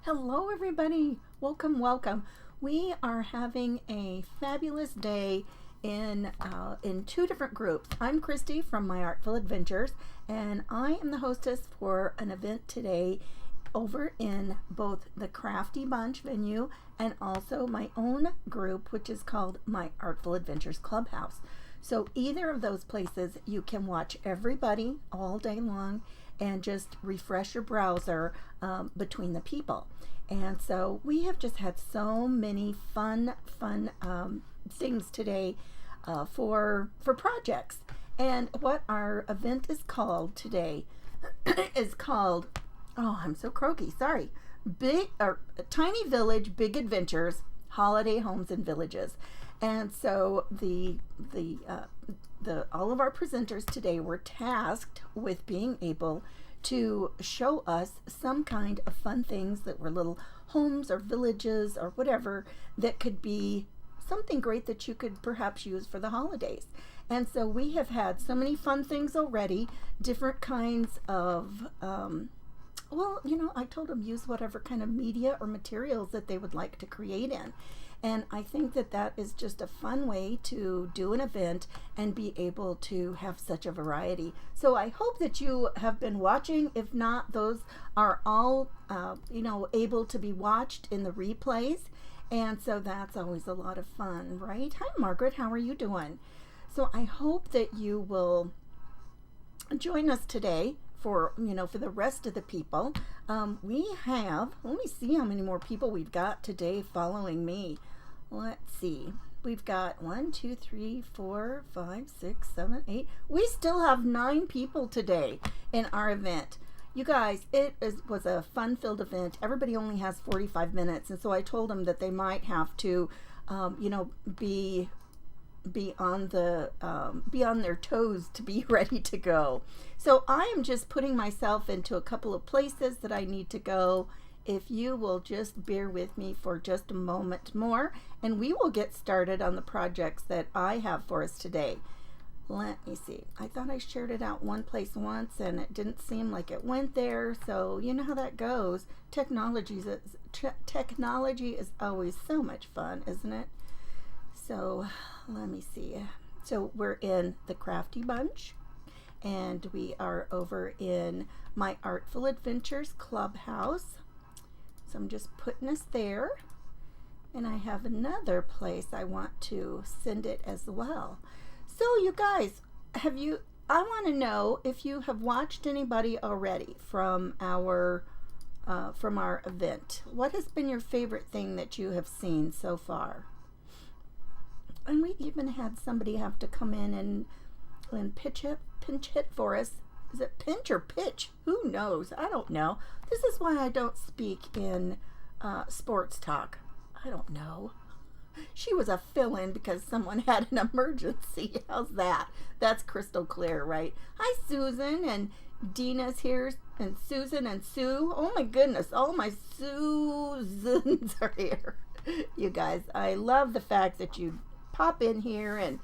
Hello, everybody. Welcome, welcome. We are having a fabulous day in two different groups. I'm Christy from My Artful Adventures, and I am the hostess for an event today over in both the Crafty Bunch venue and also my own group, which is called My Artful Adventures Clubhouse. So either of those places, you can watch everybody all day long and just refresh your browser between the people. And so we have just had so many fun things today for projects. And what our event is called today is called, oh, I'm so croaky, sorry, Tiny Village, Big Adventures, Holiday Homes and Villages. And so the all of our presenters today were tasked with being able to show us some kind of fun things that were little homes or villages or whatever that could be something great that you could perhaps use for the holidays. And so we have had so many fun things already, different kinds of I told them use whatever kind of media or materials that they would like to create in. And I think that that is just a fun way to do an event and be able to have such a variety. So I hope that you have been watching. If not, those are all, able to be watched in the replays. And so that's always a lot of fun, right? Hi, Margaret. How are you doing? So I hope that you will join us today for the rest of the people. We have, let me see how many more people we've got today following me. Let's see. We've got 1, 2, 3, 4, 5, 6, 7, 8. We still have 9 people today in our event. You guys, was a fun-filled event. Everybody only has 45 minutes, and so I told them that they might have to, be on their toes to be ready to go. So I am just putting myself into a couple of places that I need to go. If you will just bear with me for just a moment more, and we will get started on the projects that I have for us today. Let me see. I thought I shared it out one place once and it didn't seem like it went there. So you know how that goes. Technology is always so much fun, isn't it? So let me see. So we're in the Crafty Bunch, and we are over in My Artful Adventures Clubhouse. So I'm just putting us there. And I have another place I want to send it as well. So you guys, I want to know if you have watched anybody already from our event. What has been your favorite thing that you have seen so far? And we even had somebody have to come in and pinch hit for us. Is it pinch or pitch? Who knows? I don't know. This is why I don't speak in sports talk. I don't know. She was a fill-in because someone had an emergency. How's that? That's crystal clear, right? Hi, Susan, and Dina's here, and Susan and Sue. Oh my goodness, all my Susans are here. You guys, I love the fact that you pop in here and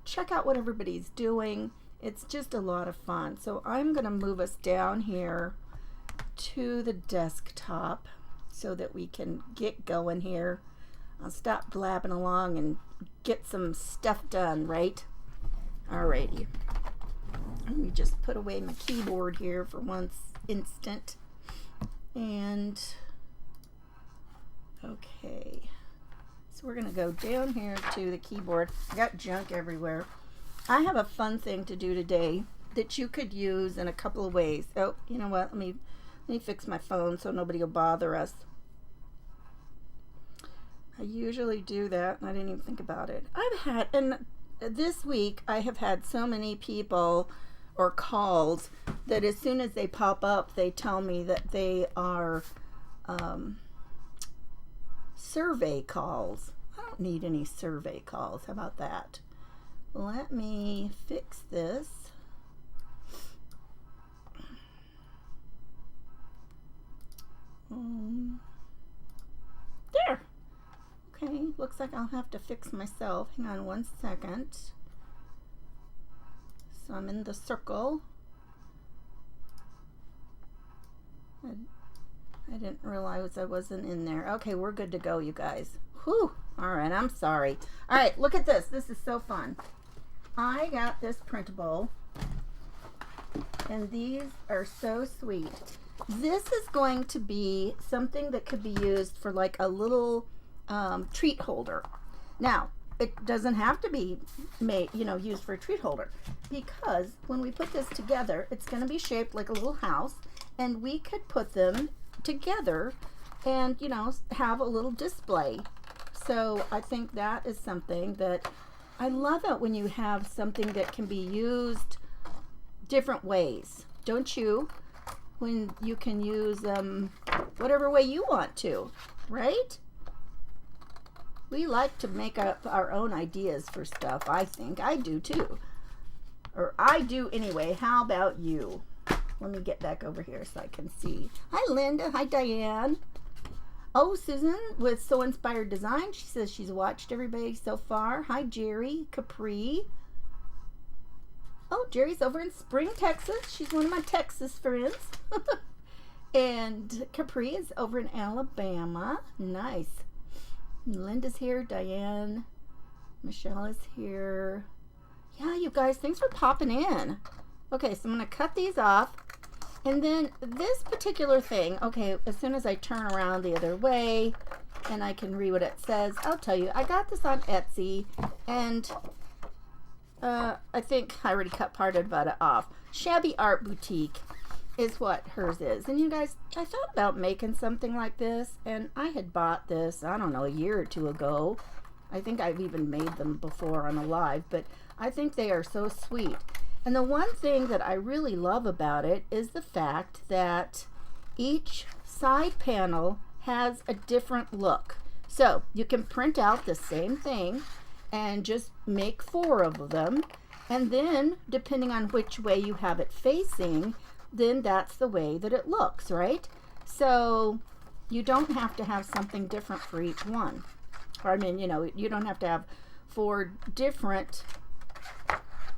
check out what everybody's doing. It's just a lot of fun. So I'm going to move us down here to the desktop so that we can get going here. I'll stop blabbing along and get some stuff done, right? Alrighty. Let me just put away my keyboard here for one instant. And okay. So we're going to go down here to the keyboard. I got junk everywhere. I have a fun thing to do today that you could use in a couple of ways. Oh, you know what? Let me fix my phone so nobody will bother us. I usually do that, and I didn't even think about it. And this week, I have had so many people or calls that as soon as they pop up, they tell me that they are survey calls. I don't need any survey calls. How about that? Let me fix this. There. Okay, looks like I'll have to fix myself. Hang on one second. So I'm in the circle. I didn't realize I wasn't in there. Okay, we're good to go, you guys. Whew. All right, I'm sorry. All right, look at this. This is so fun. I got this printable, and these are so sweet. This is going to be something that could be used for like a little treat holder. Now, it doesn't have to be made, used for a treat holder, because when we put this together, it's going to be shaped like a little house, and we could put them together and, have a little display. So I think that is something that I love it when you have something that can be used different ways, don't you? When you can use them whatever way you want to, right? We like to make up our own ideas for stuff, I think. I do too. Or I do anyway. How about you? Let me get back over here so I can see. Hi, Linda. Hi, Diane. Oh, Susan with So Inspired Design. She says she's watched everybody so far. Hi, Jerry. Capri. Oh, Jerry's over in Spring, Texas. She's one of my Texas friends. And Capri is over in Alabama. Nice. Linda's here. Diane. Michelle is here. Yeah, you guys, thanks for popping in. Okay, so I'm going to cut these off. And then this particular thing, okay, as soon as I turn around the other way and I can read what it says, I'll tell you. I got this on Etsy, and I think I already cut part of it off. Shabby Art Boutique is what hers is. And you guys, I thought about making something like this, and I had bought this, I don't know, a year or two ago. I think I've even made them before on a live, but I think they are so sweet. And the one thing that I really love about it is the fact that each side panel has a different look. So you can print out the same thing and just make 4 of them. And then depending on which way you have it facing, then that's the way that it looks, right? So you don't have to have something different for each one. Or I mean, you don't have to have 4 different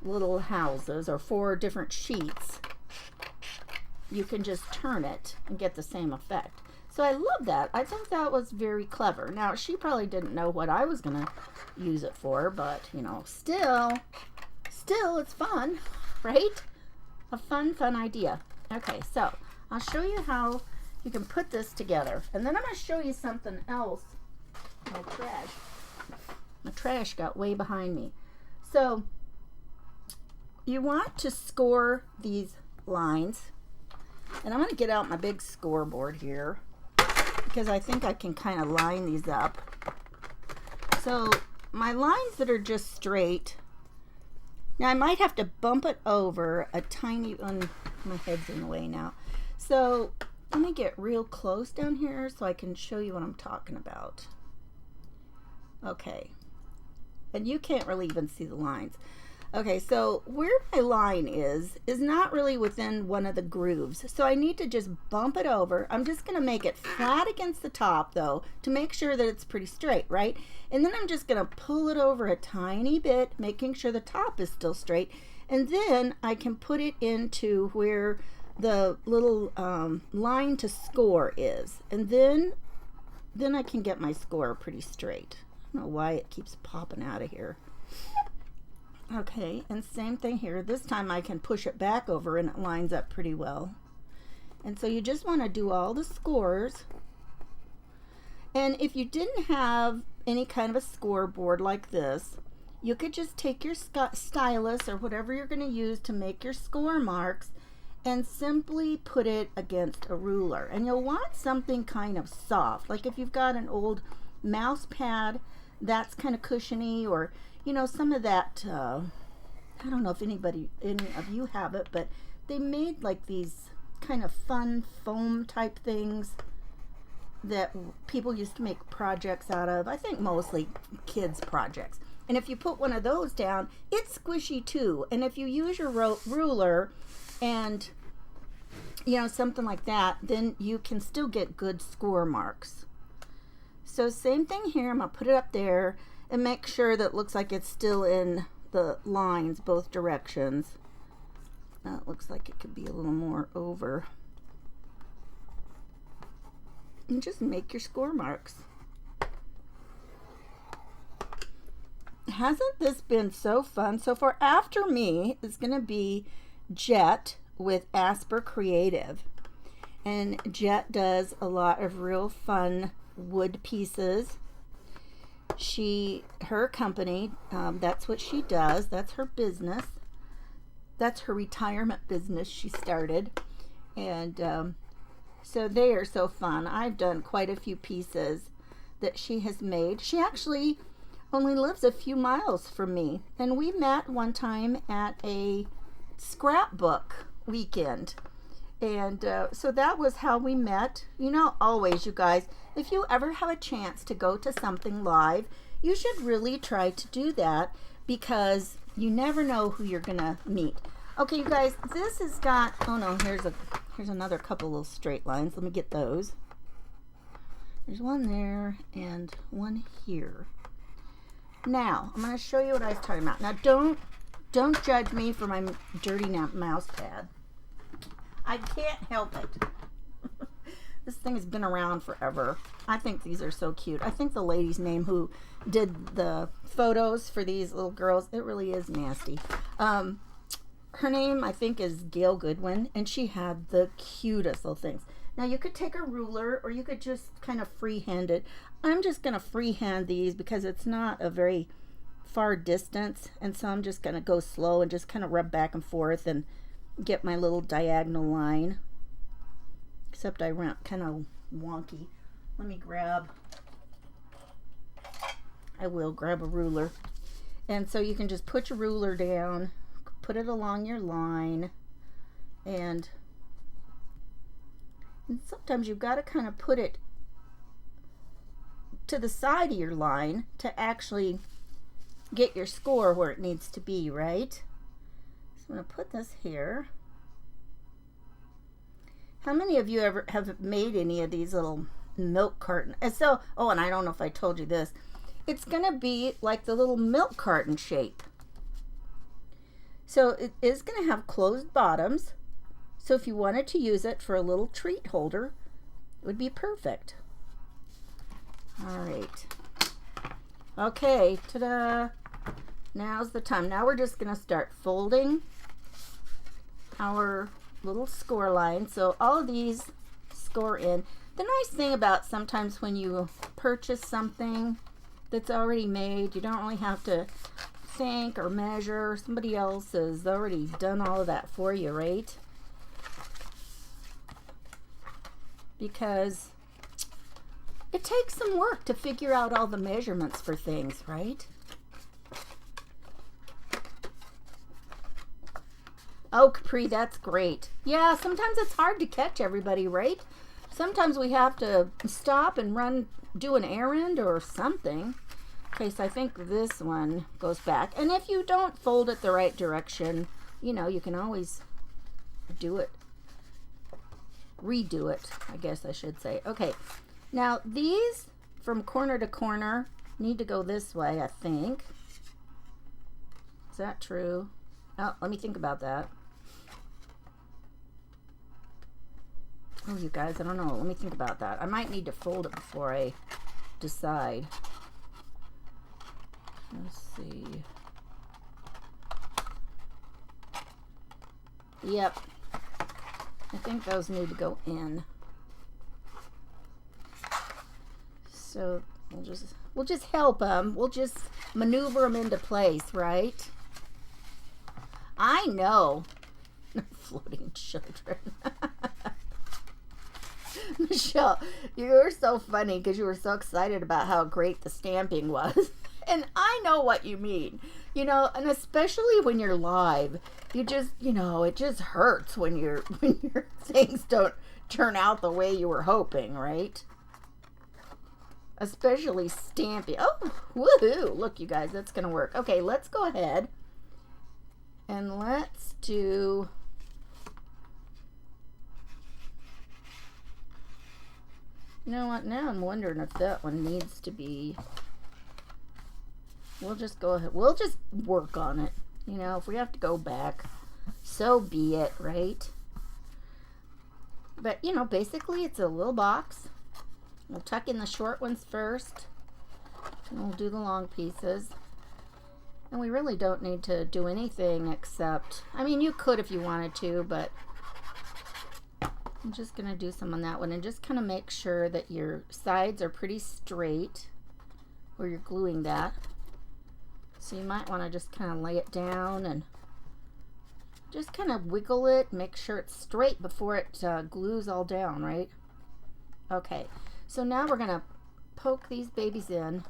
little houses or 4 different sheets. You can just turn it and get the same effect. So I love that. I think that was very clever. Now, she probably didn't know what I was going to use it for, but, still it's fun, right? A fun idea. Okay, so I'll show you how you can put this together. And then I'm going to show you something else. My trash got way behind me. So you want to score these lines, and I'm going to get out my big scoreboard here because I think I can kind of line these up. So my lines that are just straight, now I might have to bump it over a tiny, my head's in the way now. So let me get real close down here so I can show you what I'm talking about. Okay, and you can't really even see the lines. Okay, so where my line is not really within one of the grooves. So I need to just bump it over. I'm just going to make it flat against the top, though, to make sure that it's pretty straight, right? And then I'm just going to pull it over a tiny bit, making sure the top is still straight. And then I can put it into where the little line to score is. And then I can get my score pretty straight. I don't know why it keeps popping out of here. Okay, and same thing here. This time I can push it back over and it lines up pretty well. And so you just want to do all the scores. And if you didn't have any kind of a scoreboard like this, you could just take your stylus or whatever you're going to use to make your score marks and simply put it against a ruler. And you'll want something kind of soft. Like if you've got an old mouse pad that's kind of cushiony, or some of that, I don't know if any of you have it, but they made like these kind of fun foam type things that people used to make projects out of. I think mostly kids projects. And if you put one of those down, it's squishy too. And if you use your ruler and, something like that, then you can still get good score marks. So same thing here. I'm going to put it up there and make sure that it looks like it's still in the lines both directions. It looks like it could be a little more over. and just make your score marks. Hasn't this been so fun so far? After me is going to be Jet with Asper Creative. And Jet does a lot of real fun wood pieces. Her company, that's what she does. That's her business. That's her retirement business she started. And so they are so fun. I've done quite a few pieces that she has made. She actually only lives a few miles from me. And we met one time at a scrapbook weekend. And so that was how we met. You know, always, you guys, if you ever have a chance to go to something live, you should really try to do that, because you never know who you're going to meet. Okay, you guys, this has got, oh no, here's another couple little straight lines. Let me get those. There's one there and one here. Now, I'm going to show you what I was talking about. Now, don't judge me for my dirty mouse pad. I can't help it. This thing has been around forever. I think these are so cute. I think the lady's name who did the photos for these little girls, it really is nasty. Her name, I think, is Gail Goodwin, and she had the cutest little things. Now, you could take a ruler, or you could just kind of freehand it. I'm just going to freehand these because it's not a very far distance, and so I'm just going to go slow and just kind of rub back and forth and get my little diagonal line. Except I went kind of wonky. Let me grab a ruler. And so you can just put your ruler down, put it along your line, and sometimes you've got to kind of put it to the side of your line to actually get your score where it needs to be, right? I'm going to put this here. How many of you ever have made any of these little milk carton? And so, oh, and I don't know if I told you this. It's going to be like the little milk carton shape. So it is going to have closed bottoms. So if you wanted to use it for a little treat holder, it would be perfect. All right. Okay, ta-da. Now's the time. Now we're just going to start folding our little score line. So all of these score in. The nice thing about sometimes when you purchase something that's already made, you don't really have to think or measure. Somebody else has already done all of that for you, right? Because it takes some work to figure out all the measurements for things, right? Oh, Capri, that's great. Yeah, sometimes it's hard to catch everybody, right? Sometimes we have to stop and do an errand or something. Okay, so I think this one goes back. And if you don't fold it the right direction, you know, you can always do it. Redo it, I guess I should say. Okay, now these from corner to corner need to go this way, I think. Is that true? Oh, let me think about that. Oh, you guys, I don't know. Let me think about that. I might need to fold it before I decide. Let's see. Yep. I think those need to go in. So we'll just help them. We'll just maneuver them into place, right? I know. Floating children. Michelle, you were so funny because you were so excited about how great the stamping was. And I know what you mean. You know, and especially when you're live, you just, you know, it just hurts when your things don't turn out the way you were hoping, right? Especially stamping. Oh, woohoo. Look, you guys, that's going to work. Okay, let's go ahead and let's do... You know what? Now I'm wondering if that one needs to be... We'll just go ahead. We'll just work on it. You know, if we have to go back, so be it, right? But, you know, basically it's a little box. We'll tuck in the short ones first, and we'll do the long pieces. And we really don't need to do anything except, I mean, you could if you wanted to, but I'm just going to do some on that one and just kind of make sure that your sides are pretty straight where you're gluing that. So you might want to just kind of lay it down and just kind of wiggle it, make sure it's straight before it glues all down, right? Okay, so now we're going to poke these babies in.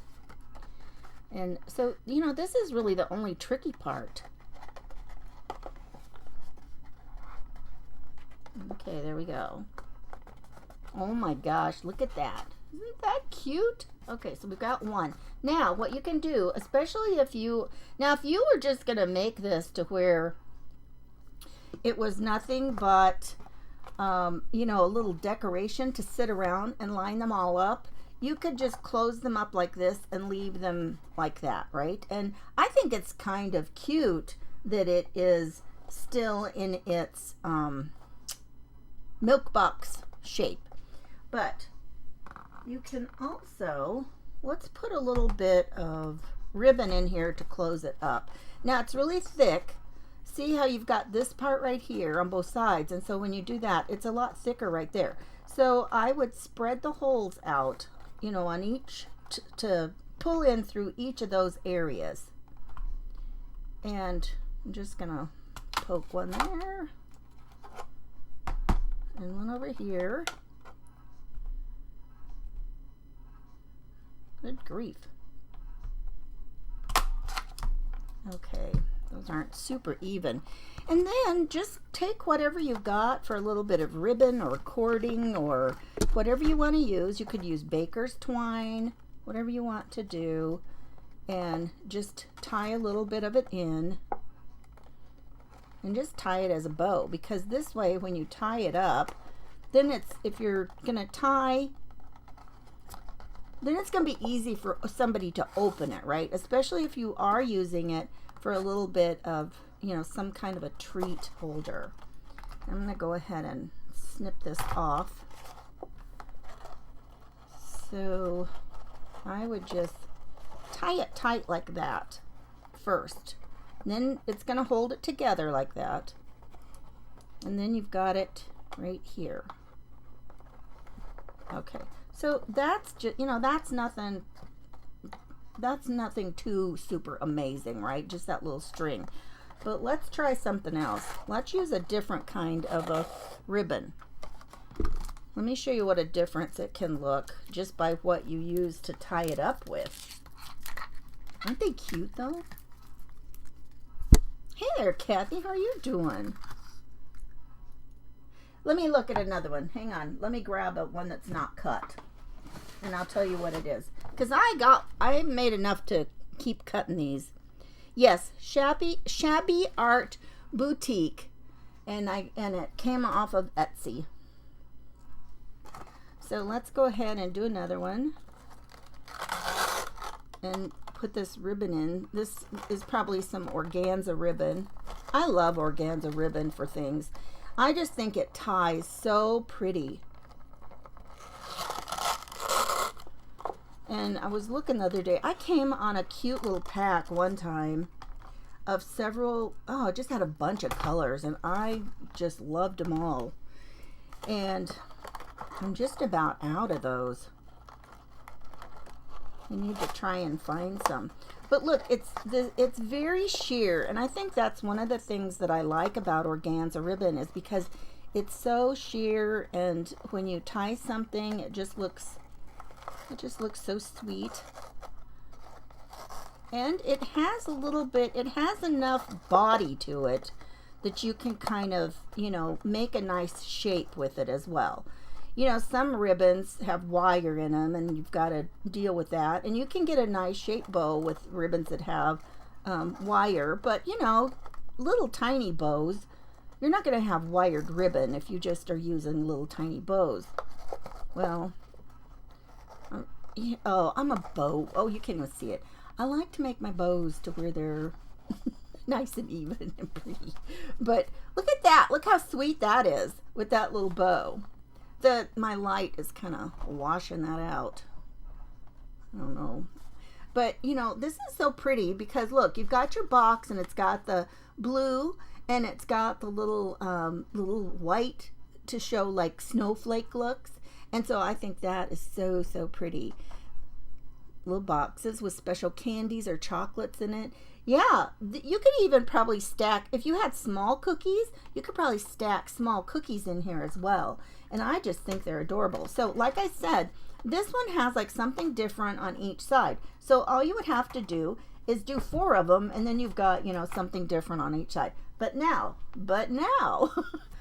And so, you know, this is really the only tricky part. Okay, there we go. Oh my gosh, look at that. Isn't that cute? Okay, so we've got one. Now, what you can do, especially if you were just going to make this to where it was nothing but, you know, a little decoration to sit around and line them all up, you could just close them up like this and leave them like that, right? And I think it's kind of cute that it is still in its Milkbox shape. But you can also, let's put a little bit of ribbon in here to close it up. Now it's really thick. See how you've got this part right here on both sides, and so when you do that, it's a lot thicker right there. So I would spread the holes out, you know, on each to pull in through each of those areas. And I'm just gonna poke one there and one over here. Good grief. Okay, those aren't super even. And then just take whatever you've got for a little bit of ribbon or cording or whatever you want to use. You could use baker's twine, whatever you want to do, and just tie a little bit of it in and just tie it as a bow, because this way when you tie it up, then it's, if you're gonna tie, then it's gonna be easy for somebody to open it, right? Especially if you are using it for a little bit of, you know, some kind of a treat holder. I'm gonna go ahead and snip this off. So I would just tie it tight like that first. And then it's gonna hold it together like that. And then you've got it right here. Okay, so that's just, you know, that's nothing too super amazing, right? Just that little string. But let's try something else. Let's use a different kind of a ribbon. Let me show you what a difference it can look just by what you use to tie it up with. Aren't they cute though? Hey there, Kathy, how are you doing? Let me look at another one. Hang on, let me grab one that's not cut, and I'll tell you what it is. Because I made enough to keep cutting these. Yes, Shabby Art Boutique, and it came off of Etsy. So let's go ahead and do another one and put this ribbon in. This is probably some organza ribbon. I love organza ribbon for things. I just think it ties so pretty. And I was looking the other day, I came on a cute little pack one time of several, oh, it just had a bunch of colors, and I just loved them all. And I'm just about out of those. I need to try and find some. But look, it's very sheer, and I think that's one of the things that I like about organza ribbon, is because it's so sheer, and when you tie something, it just looks so sweet. And it has a little bit, it has enough body to it that you can kind of, you know, make a nice shape with it as well. You know, some ribbons have wire in them, and you've got to deal with that. And you can get a nice shaped bow with ribbons that have wire, but you know, little tiny bows, you're not going to have wired ribbon if you just are using little tiny bows. Well, oh, I'm a bow. Oh, you can't even see it. I like to make my bows to where they're nice and even and pretty. But look at that. Look how sweet that is with that little bow. My light is kind of washing that out. I don't know. But, you know, this is so pretty because, look, you've got your box and it's got the blue and it's got the little white to show like snowflake looks. And so I think that is so, so pretty. Little boxes with special candies or chocolates in it. Yeah, you could even probably stack, if you had small cookies, you could probably stack small cookies in here as well. And I just think they're adorable. So like I said, this one has like something different on each side. So all you would have to do is do 4 of them, and then you've got, you know, something different on each side. But now,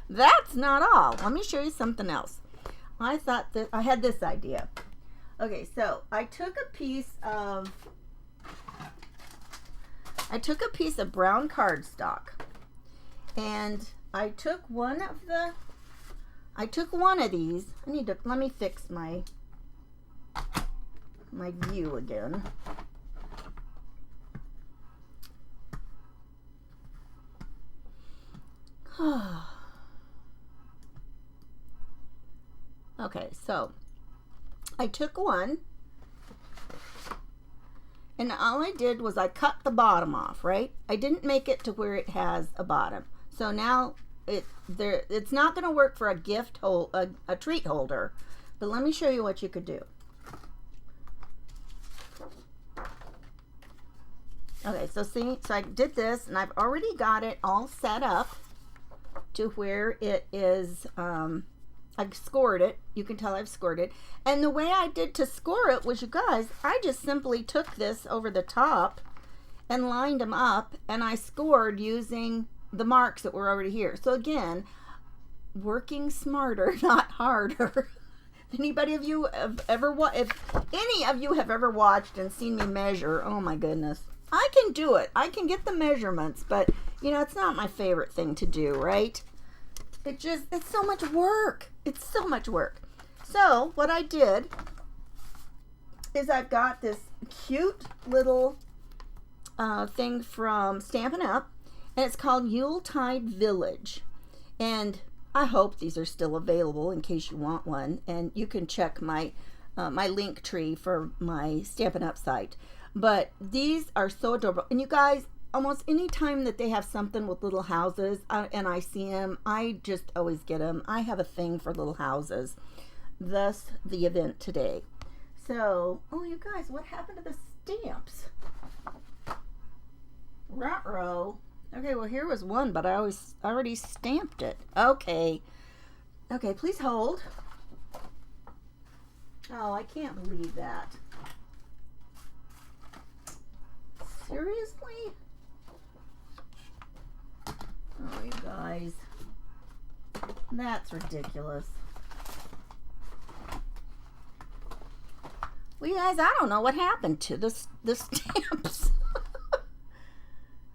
that's not all. Let me show you something else. I thought that I had this idea. Okay, so I took a piece of brown cardstock, and I took one of these. Let me fix my view again. Okay, so I took one, and all I did was I cut the bottom off, right? I didn't make it to where it has a bottom. So now it's not going to work for a a treat holder. But let me show you what you could do. Okay, so see, so I did this, and I've already got it all set up to where it is. I've scored it. You can tell I've scored it. And the way I did to score it was, you guys, I just simply took this over the top and lined them up, and I scored using the marks that were already here. So again, working smarter, not harder. Anybody of you have ever if any of you have ever watched and seen me measure, oh my goodness. I can do it. I can get the measurements, but you know, it's not my favorite thing to do, right? It's so much work. It's so much work. So what I did is I've got this cute little thing from Stampin' Up, and it's called Yuletide Village. And I hope these are still available in case you want one. And you can check my my link tree for my Stampin' Up site. But these are so adorable. And you guys, almost any time that they have something with little houses and I see them, I just always get them. I have a thing for little houses. Thus, the event today. So, oh, you guys, what happened to the stamps? Ruh-roh. Okay, well, here was one, but I already stamped it. Okay. Okay, please hold. Oh, I can't believe that. Seriously? Oh, you guys. That's ridiculous. Well, you guys, I don't know what happened to the stamps.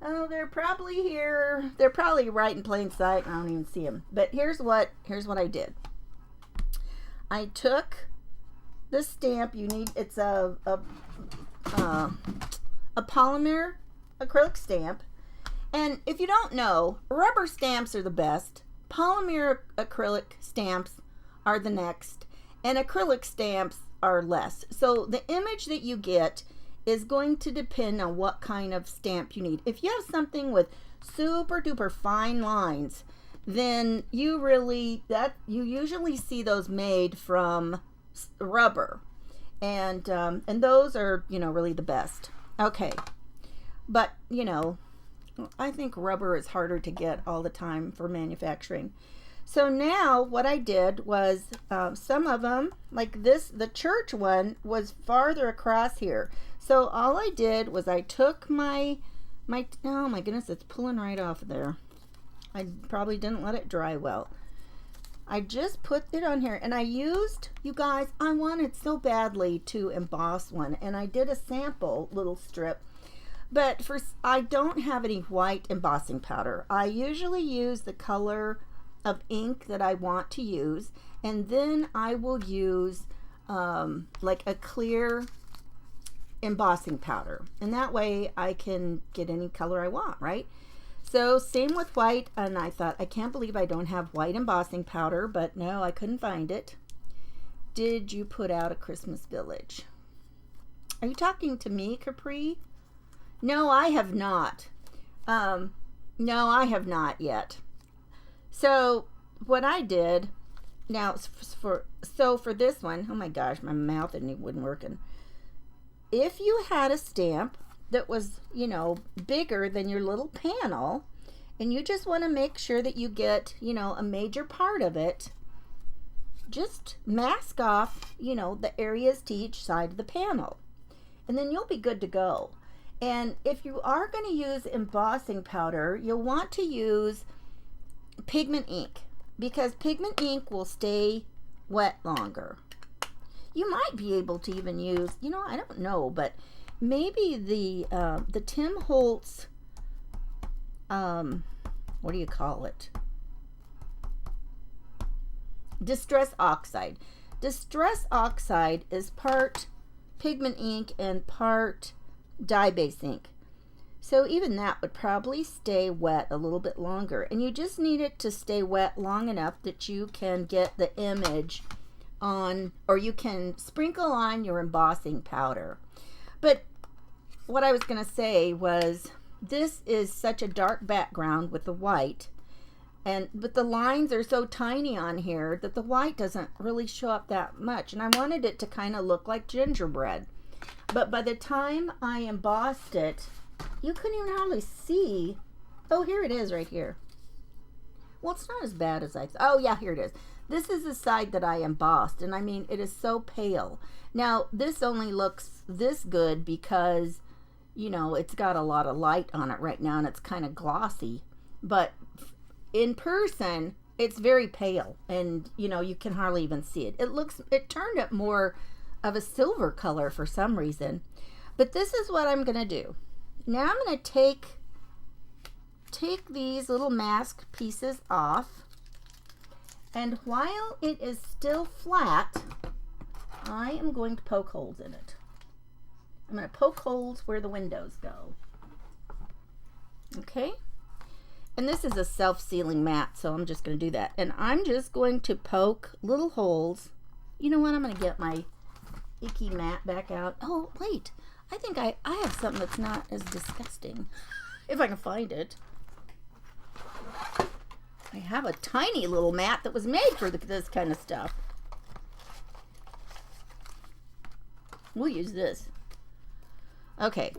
Oh, they're probably here. They're probably right in plain sight. I don't even see them. But here's what I did. I took the stamp. You need, it's a polymer acrylic stamp. And if you don't know, rubber stamps are the best. Polymer acrylic stamps are the next. And acrylic stamps are less. So the image that you get is going to depend on what kind of stamp you need. If you have something with super duper fine lines, then you usually see those made from rubber. And those are, you know, really the best. Okay. But, you know, I think rubber is harder to get all the time for manufacturing. So now what I did was some of them, like this, the church one was farther across here. So all I did was I took my oh my goodness, it's pulling right off there. I probably didn't let it dry well. I just put it on here, and I used, you guys, I wanted so badly to emboss one, and I did a sample little strip. But I don't have any white embossing powder. I usually use the color of ink that I want to use, and then I will use like a clear embossing powder, and that way I can get any color I want, right? So same with white, and I thought, I can't believe I don't have white embossing powder, but no, I couldn't find it. Did you put out a Christmas village? Are you talking to me, Capri? No, I have not. No, I have not yet. So what I did, now for this one, oh my gosh, my mouth wouldn't working. If you had a stamp that was, you know, bigger than your little panel, and you just want to make sure that you get, you know, a major part of it, just mask off, you know, the areas to each side of the panel, and then you'll be good to go. And if you are going to use embossing powder, you'll want to use pigment ink, because pigment ink will stay wet longer. You might be able to even use, you know, I don't know, but maybe the Tim Holtz, what do you call it? Distress oxide. Distress oxide is part pigment ink and part dye base ink. So even that would probably stay wet a little bit longer. And you just need it to stay wet long enough that you can get the image on, or you can sprinkle on your embossing powder. But what I was going to say was, this is such a dark background with the white, but the lines are so tiny on here that the white doesn't really show up that much, and I wanted it to kind of look like gingerbread. But by the time I embossed it, you couldn't even hardly see. Oh, here it is right here. Well, it's not as bad as I thought. Oh yeah, here it is. This is the side that I embossed, and I mean, it is so pale. Now this only looks this good because, you know, it's got a lot of light on it right now and it's kind of glossy, but in person it's very pale, and you know, you can hardly even see it. It turned it more of a silver color for some reason. But this is what I'm gonna do. Now I'm gonna take these little mask pieces off, and while it is still flat, I am going to poke holes in it. I'm going to poke holes where the windows go. Okay? And this is a self-sealing mat, so I'm just going to do that. And I'm just going to poke little holes. You know what? I'm going to get my icky mat back out. Oh, wait. I think I have something that's not as disgusting. If I can find it. I have a tiny little mat that was made for this kind of stuff. We'll use this. Okay.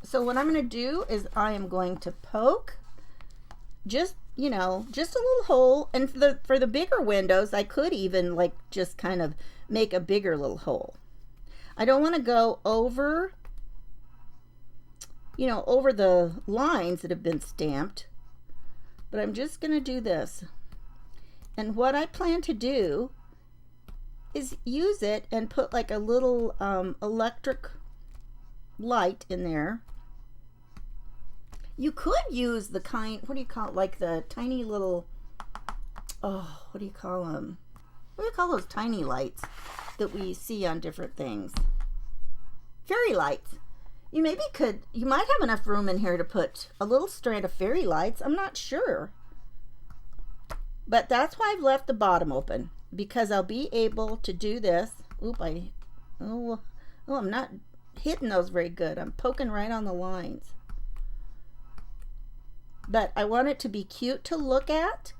So what I'm going to do is I am going to poke just, you know, just a little hole. And for the bigger windows, I could even like just kind of make a bigger little hole. I don't want to go over, you know, over the lines that have been stamped. But I'm just going to do this. And what I plan to do is use it and put like a little electric light in there. You could use the kind, what do you call it, like the tiny little, oh, what do you call them? What do you call those tiny lights that we see on different things? Fairy lights. You might have enough room in here to put a little strand of fairy lights. I'm not sure. But that's why I've left the bottom open, because I'll be able to do this. I'm not hitting those very good. I'm poking right on the lines. But I want it to be cute to look at,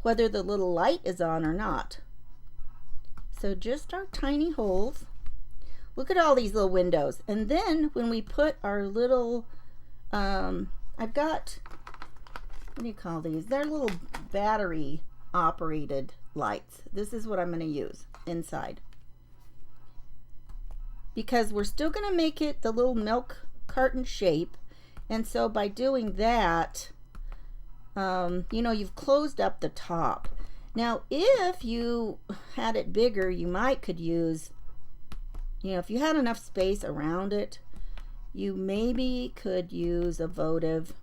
whether the little light is on or not. So just our tiny holes. Look at all these little windows. And then when we put our little, I've got, what do you call these? They're little battery operated lights. This is what I'm going to use inside. Because we're still going to make it the little milk carton shape. And so by doing that, you know, you've closed up the top. Now, if you had it bigger, you could use, you know, if you had enough space around it, you maybe could use a votive,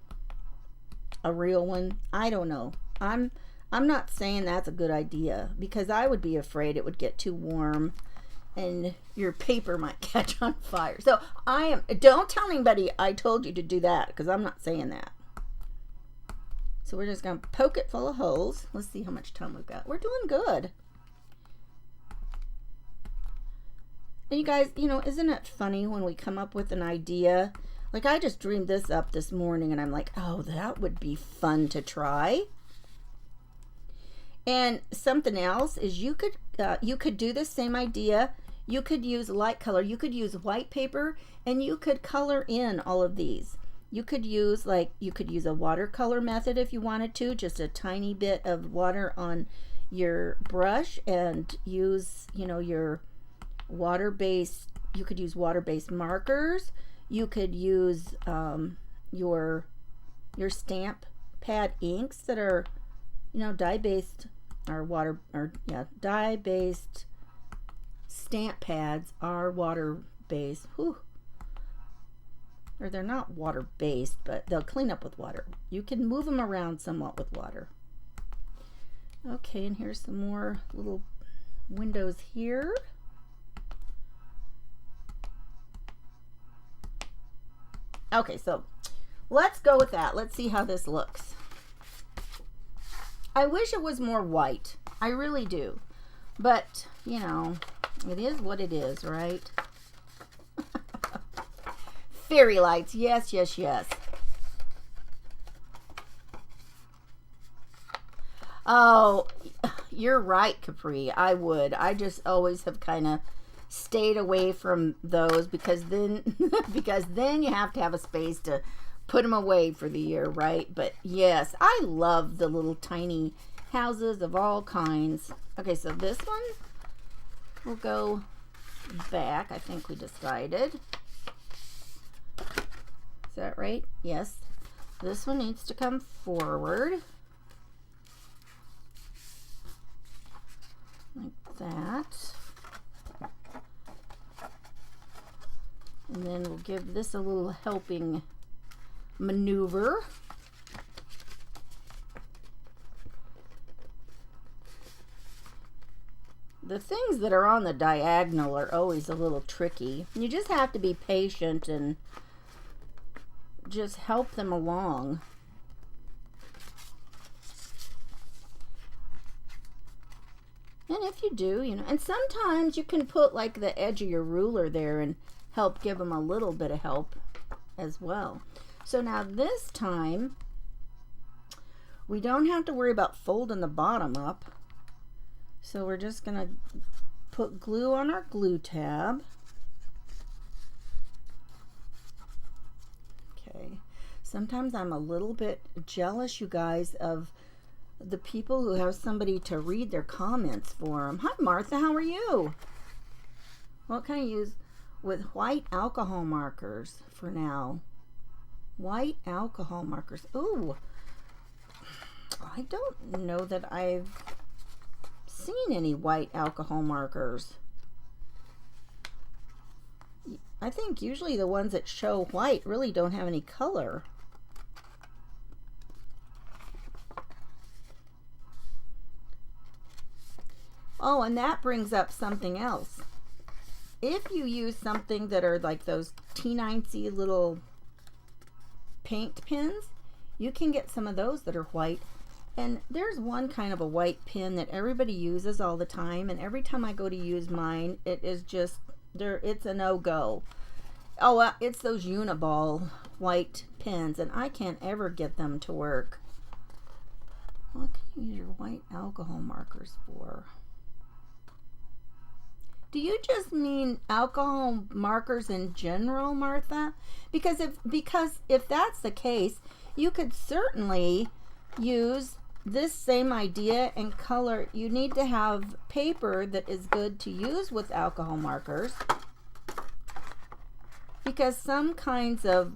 a real one. I don't know. I'm not saying that's a good idea, because I would be afraid it would get too warm and your paper might catch on fire. So don't tell anybody I told you to do that, because I'm not saying that. So we're just going to poke it full of holes. Let's see how much time we've got. We're doing good. And you guys, you know, isn't it funny when we come up with an idea? Like, I just dreamed this up this morning, and I'm like, oh, that would be fun to try. And something else is you could do the same idea. You could use light color. You could use white paper, and you could color in all of these. You could use a watercolor method if you wanted to, just a tiny bit of water on your brush, and use, you know, your water-based, you could use water-based markers. You could use your stamp pad inks that are, you know, dye-based, or dye-based stamp pads are water-based. Whew. Or they're not water-based, but they'll clean up with water. You can move them around somewhat with water. Okay, and here's some more little windows here. Okay, so let's go with that. Let's see how this looks. I wish it was more white. I really do. But, you know, it is what it is, right? Fairy lights. Yes, yes, yes. Oh, you're right, Capri. I would. I just always have kind of stayed away from those because then you have to have a space to put them away for the year, right? But yes, I love the little tiny houses of all kinds. Okay, so this one will go back. I think we decided. Is that right? Yes. This one needs to come forward. Like that. And then we'll give this a little helping maneuver. The things that are on the diagonal are always a little tricky. You just have to be patient and just help them along. And if you do, you know, and sometimes you can put like the edge of your ruler there and help give them a little bit of help as well. So now this time we don't have to worry about folding the bottom up. So we're just gonna put glue on our glue tab. Okay. Sometimes I'm a little bit jealous, you guys, of the people who have somebody to read their comments for them. Hi, Martha. How are you? What can I use? With white alcohol markers for now. White alcohol markers. Ooh, I don't know that I've seen any white alcohol markers. I think usually the ones that show white really don't have any color. Oh, and that brings up something else. If you use something that are like those T9C little paint pens, you can get some of those that are white. And there's one kind of a white pen that everybody uses all the time, and every time I go to use mine, it is just it's a no-go. Oh, it's those Uniball white pens, and I can't ever get them to work. What can you use your white alcohol markers for? Do you just mean alcohol markers in general, Martha? Because if that's the case, you could certainly use this same idea and color. You need to have paper that is good to use with alcohol markers, because some kinds of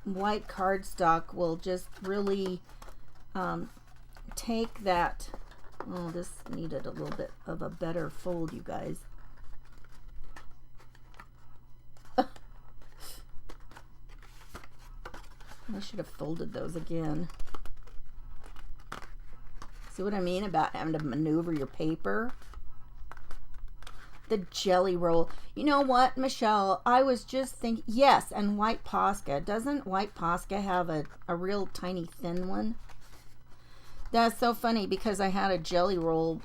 white cardstock will just really take that. Oh, this needed a little bit of a better fold, you guys. I should have folded those again. See what I mean about having to maneuver your paper? The jelly roll. You know what, Michelle? I was just thinking, yes, and white Posca. Doesn't white Posca have a real tiny thin one? That's so funny because I had a jelly roll,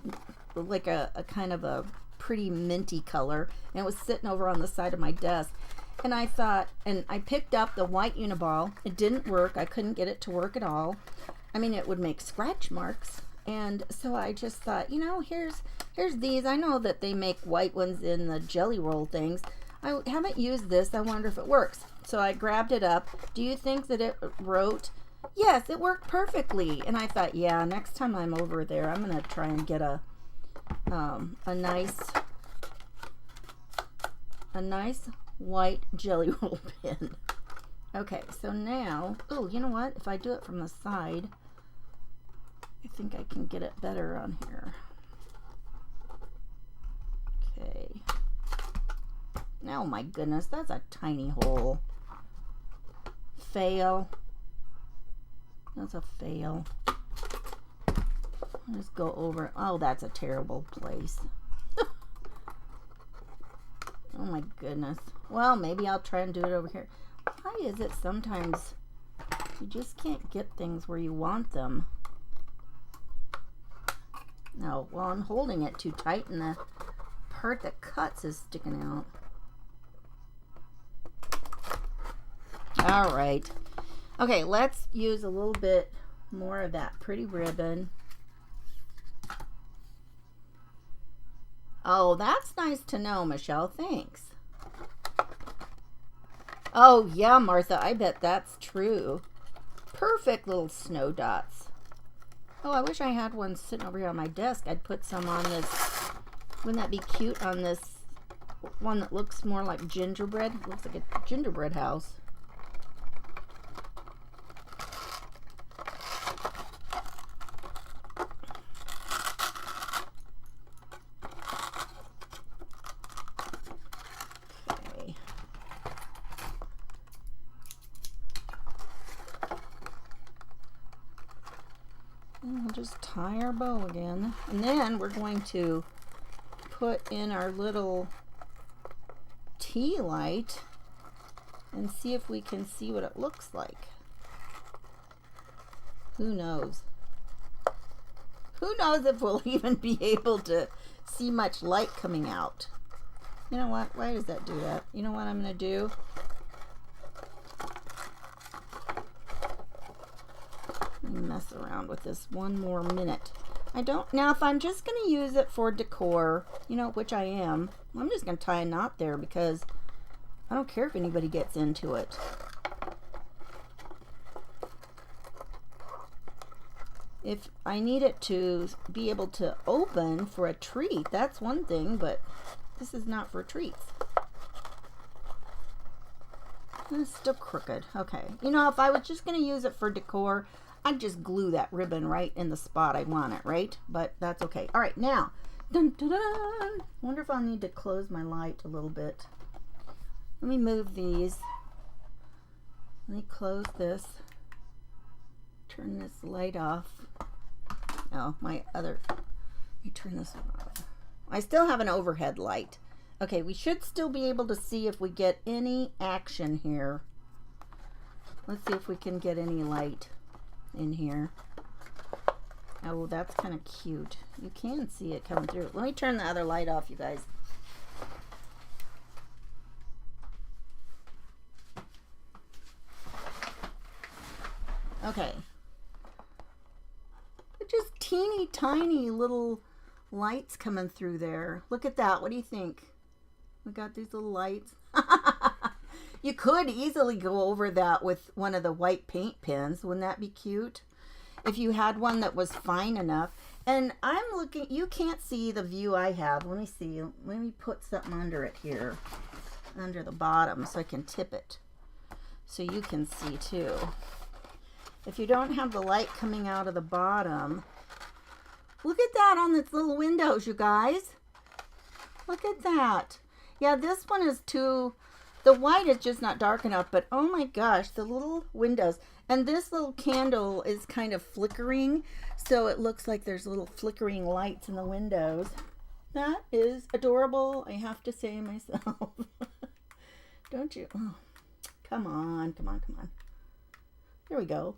like a kind of a pretty minty color, and it was sitting over on the side of my desk. And I thought, and I picked up the white Uniball. It didn't work. I couldn't get it to work at all. I mean, it would make scratch marks. And so I just thought, you know, here's these. I know that they make white ones in the jelly roll things. I haven't used this. I wonder if it works. So I grabbed it up. Do you think that it wrote? Yes, it worked perfectly. And I thought, yeah, next time I'm over there, I'm going to try and get a nice white jelly roll pin. Okay, so now, oh, you know what? If I do it from the side, I think I can get it better on here. Okay. Oh my goodness, that's a tiny hole. Fail. That's a fail. I'll just go over. Oh, that's a terrible place. Oh my goodness. Well, maybe I'll try and do it over here. Why is it sometimes you just can't get things where you want them? No, well, I'm holding it too tight and the part that cuts is sticking out. All right. Okay, let's use a little bit more of that pretty ribbon. Oh, that's nice to know, Michelle. Thanks. Oh, yeah, Martha, I bet that's true. Perfect little snow dots. Oh, I wish I had one sitting over here on my desk. I'd put some on this. Wouldn't that be cute on this one that looks more like gingerbread? It looks like a gingerbread house. We'll just tie our bow again, and then we're going to put in our little tea light and see if we can see what it looks like. Who knows? Who knows if we'll even be able to see much light coming out? You know what? Why does that do that? You know what I'm going to do? Mess around with this one more minute. I don't, now if I'm just going to use it for decor, you know, which I am, I'm just going to tie a knot there because I don't care if anybody gets into it. If I need it to be able to open for a treat, that's one thing, but this is not for treats. It's still crooked. Okay. You know, if I was just going to use it for decor, I'd just glue that ribbon right in the spot I want it, right? But that's okay. All right, now, dun, dun, dun. Wonder if I'll need to close my light a little bit. Let me move these. Let me close this. Turn this light off. Oh, let me turn this off. I still have an overhead light. Okay, we should still be able to see if we get any action here. Let's see if we can get any light in here. Oh, that's kind of cute. You can see it coming through. Let me turn the other light off, you guys. Okay. Just teeny tiny little lights coming through there. Look at that. What do you think? We got these little lights. You could easily go over that with one of the white paint pens. Wouldn't that be cute? If you had one that was fine enough. And I'm looking, you can't see the view I have. Let me see. Let me put something under it here. Under the bottom so I can tip it. So you can see too. If you don't have the light coming out of the bottom, look at that on its little windows, you guys. Look at that. Yeah, this one is too, the white is just not dark enough, but oh my gosh, the little windows. And this little candle is kind of flickering, so it looks like there's little flickering lights in the windows. That is adorable, I have to say myself. Don't you? Oh, come on, come on, come on. There we go.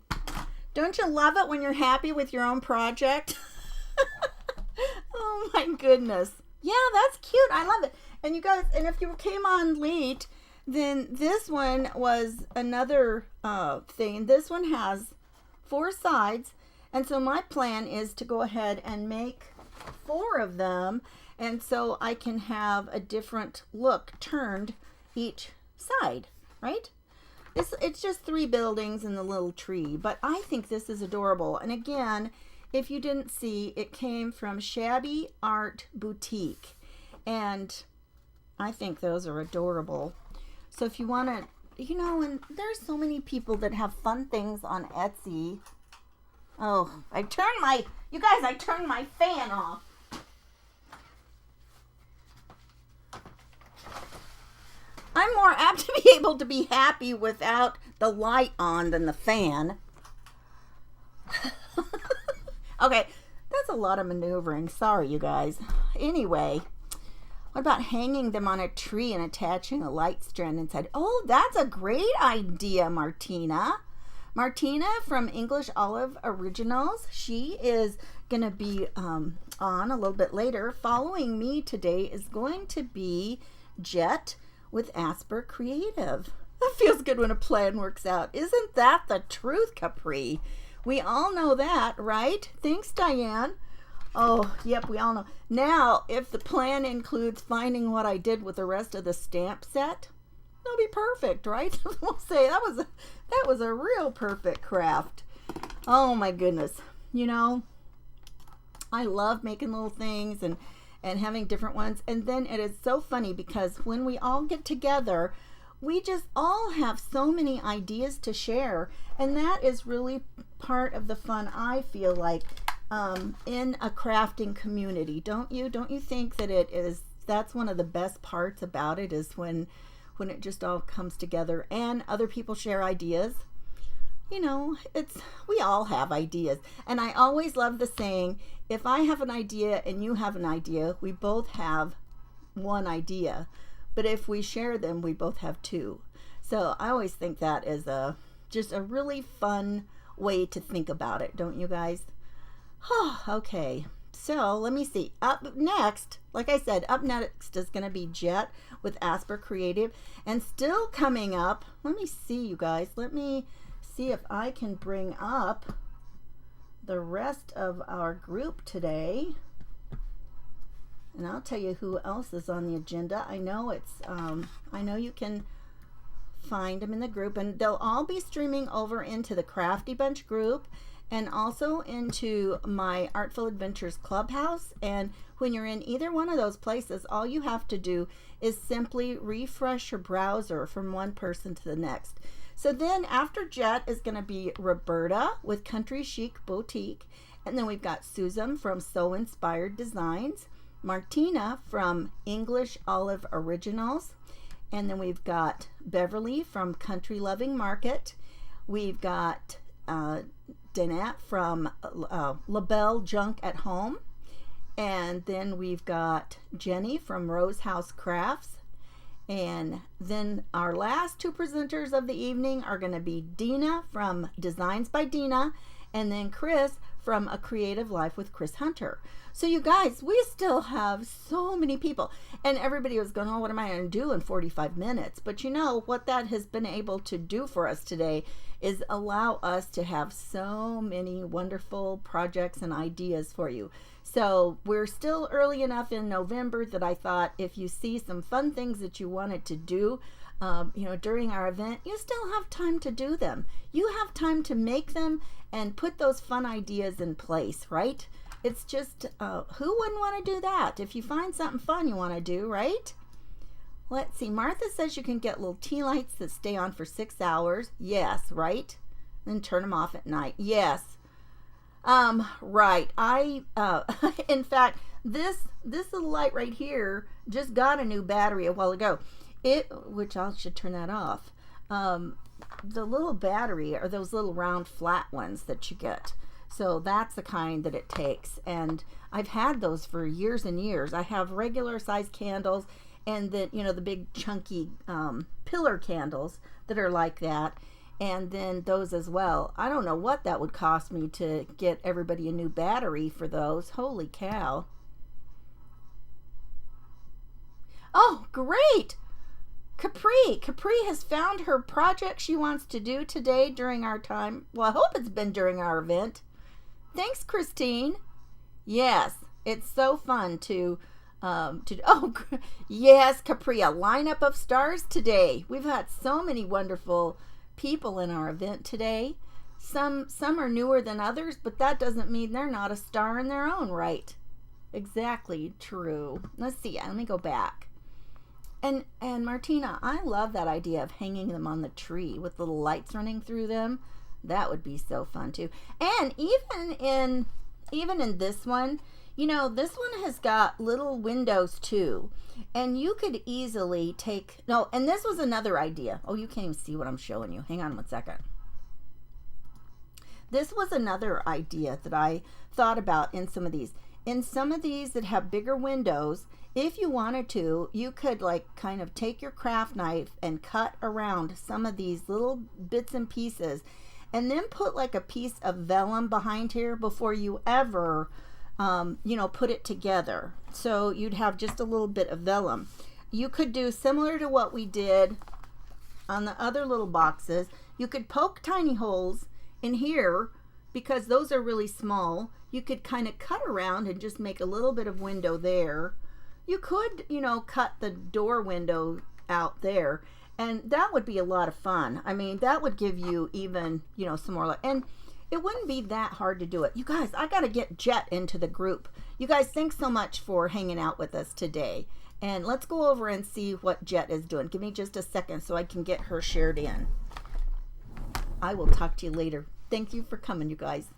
Don't you love it when you're happy with your own project? Oh my goodness. Yeah, that's cute. I love it. And you guys, and if you came on late, then this one was another thing. This one has 4 sides. And so my plan is to go ahead and make 4 of them. And so I can have a different look turned each side, right? It's just 3 buildings and the little tree, but I think this is adorable. And again, if you didn't see, it came from Shabby Art Boutique, and I think those are adorable. So if you want to, you know, and there's so many people that have fun things on Etsy. Oh, I turned my fan off. I'm more apt to be able to be happy without the light on than the fan. Okay, that's a lot of maneuvering. Sorry, you guys. Anyway, what about hanging them on a tree and attaching a light strand inside? Oh, that's a great idea, Martina. Martina from English Olive Originals. She is going to be on a little bit later. Following me today is going to be Jet with Asper Creative. That feels good when a plan works out. Isn't that the truth, Capri? We all know that, right? Thanks, Diane. Oh, yep, we all know. Now, if the plan includes finding what I did with the rest of the stamp set, that'll be perfect, right? We'll say that was a real perfect craft. Oh my goodness. You know, I love making little things and having different ones. And then it is so funny because when we all get together, we just all have so many ideas to share. And that is really part of the fun, I feel like, in a crafting community. Don't you think that that's one of the best parts about it, is when it just all comes together and other people share ideas. You know, we all have ideas. And I always love the saying, if I have an idea and you have an idea, we both have one idea. But if we share them, we both have 2. So I always think that is just a really fun way to think about it, don't you guys? Okay, so let me see. Up next, like I said, up next is going to be Jet with Asper Creative. And still coming up, let me see, you guys. Let me see if I can bring up the rest of our group today. And I'll tell you who else is on the agenda. I know I know you can find them in the group, and they'll all be streaming over into the Crafty Bunch group and also into my Artful Adventures Clubhouse. And when you're in either one of those places, all you have to do is simply refresh your browser from one person to the next. So then after Jet is going to be Roberta with Country Chic Boutique. And then we've got Susan from So Inspired Designs, Martina from English Olive Originals, and then we've got Beverly from Country Loving Market. We've got Danette from LaBelle Junk at Home, and then we've got Jenny from Rose House Crafts. And then our last 2 presenters of the evening are going to be Dina from Designs by Dina, and then Chris from A Creative Life with Chris Hunter. So you guys, we still have so many people, and everybody was going, oh, what am I going to do in 45 minutes? But you know what that has been able to do for us today is allow us to have so many wonderful projects and ideas for you. So we're still early enough in November that I thought if you see some fun things that you wanted to do, during our event, you still have time to do them. You have time to make them and put those fun ideas in place, right? It's just, who wouldn't want to do that? If you find something fun you want to do, right? Let's see. Martha says you can get little tea lights that stay on for 6 hours. Yes, right? Then turn them off at night. Yes. Right. In fact, this little light right here just got a new battery a while ago. Which I should turn that off. The little battery are those little round flat ones that you get. So that's the kind that it takes. And I've had those for years and years. I have regular size candles and then, the big chunky pillar candles that are like that. and then those as well. I don't know what that would cost me to get everybody a new battery for those. Holy cow. Oh, great! Capri has found her project she wants to do today during our time. Well, I hope it's been during our event. Thanks, Christine. Yes, it's so fun oh, yes, Capri, a lineup of stars today. We've had so many wonderful people in our event today. Some are newer than others, but that doesn't mean they're not a star in their own right. Exactly true. Let's see. Let me go back. And Martina, I love that idea of hanging them on the tree with little lights running through them. That would be so fun too. And even in this one, you know, this one has got little windows too. And you could easily and this was another idea. Oh, you can't even see what I'm showing you. Hang on 1 second. This was another idea that I thought about in some of these. In some of these that have bigger windows, if you wanted to, you could like kind of take your craft knife and cut around some of these little bits and pieces, and then put like a piece of vellum behind here before you ever put it together. So you'd have just a little bit of vellum. You could do similar to what we did on the other little boxes. You could poke tiny holes in here because those are really small. You could kind of cut around and just make a little bit of window there. You could, cut the door window out there, and that would be a lot of fun. I mean, that would give you even, some more, and it wouldn't be that hard to do it. You guys, I got to get Jet into the group. You guys, thanks so much for hanging out with us today. And let's go over and see what Jet is doing. Give me just a second so I can get her shared in. I will talk to you later. Thank you for coming, you guys.